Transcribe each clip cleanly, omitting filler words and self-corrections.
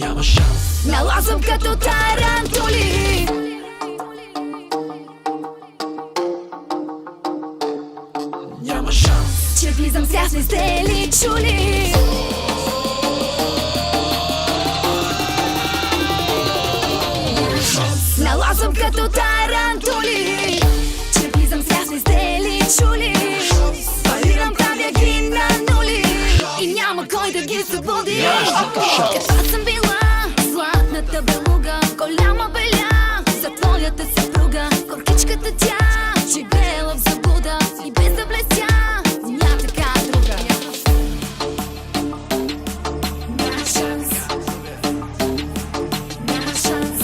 няма шанс. Налазвам като тарантули. Няма шанс. Че влизам с тях, не сте ли чули? Налазвам като тарантули. Че влизам с тях, не сте ли чули? Фалирам, правя ги на нули и няма кой да ги събуди. Каква съм била, златната белуга, голяма беля за твоята съпруга. Горкичката тя, живеела в заблуда и без да блестя, няма така друга. Няма шанс. Няма шанс.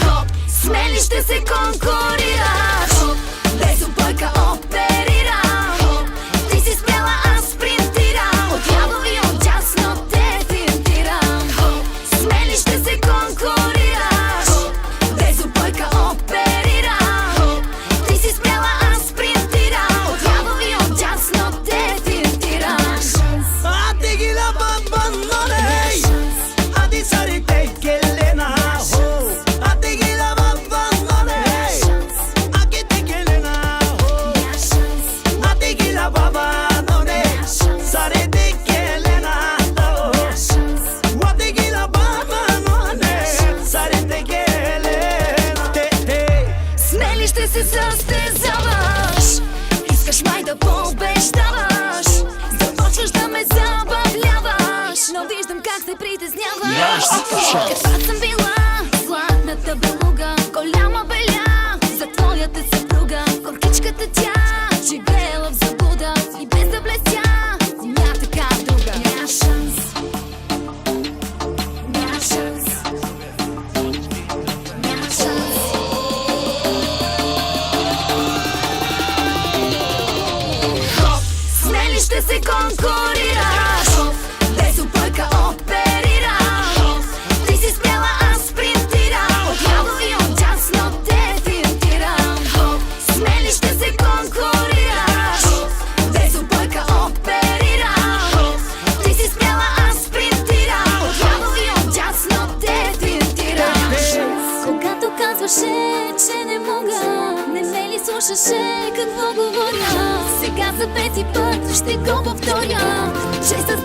Хоп, смели ще се конкурираш. Хоп, без обойка оперирам. Хоп, ти си спряла, аз спринтирам. Отляво и отдясно те финтирам. Хоп, смели ще се конкурираш. Хоп, без обойка оперирам. Хоп, ти си спряла, аз спринтирам. Отляво и отдясно те финтирам. A ti gila babbanone, a ti sarete che lena ho. A ti gila babbanone, a che te che lena ho. A ti gila babbanone, sarete che lena ho. A ti gila babbanone, sarete che lena. Смели ще се състезаваш, искаш май да побеждаваш, започваш да ме забавляваш, но виждам как се притесняваш. Каква съм била, златната белуга, голяма беля за твоята съпруга. Горкичката тя, живеела в заблуда и без да блестя, няма така друга. Няма шанс. Няма шанс. Няма шанс. Смели ще се конкурираш. Хоп, без обойка оперирам. Хоп, ти си спряла, аз спринтирам. Отляво и отдясно те финтирам. Хоп, смели ще се конкурираш. Хоп, без обойка оперирам. Хоп, ти си спряла, аз спринтирам. Отляво и отдясно те финтирам. Когато казваше, че не мога, не ме ли слушаше какво говоря? Сега за пети път ще го повторя, че с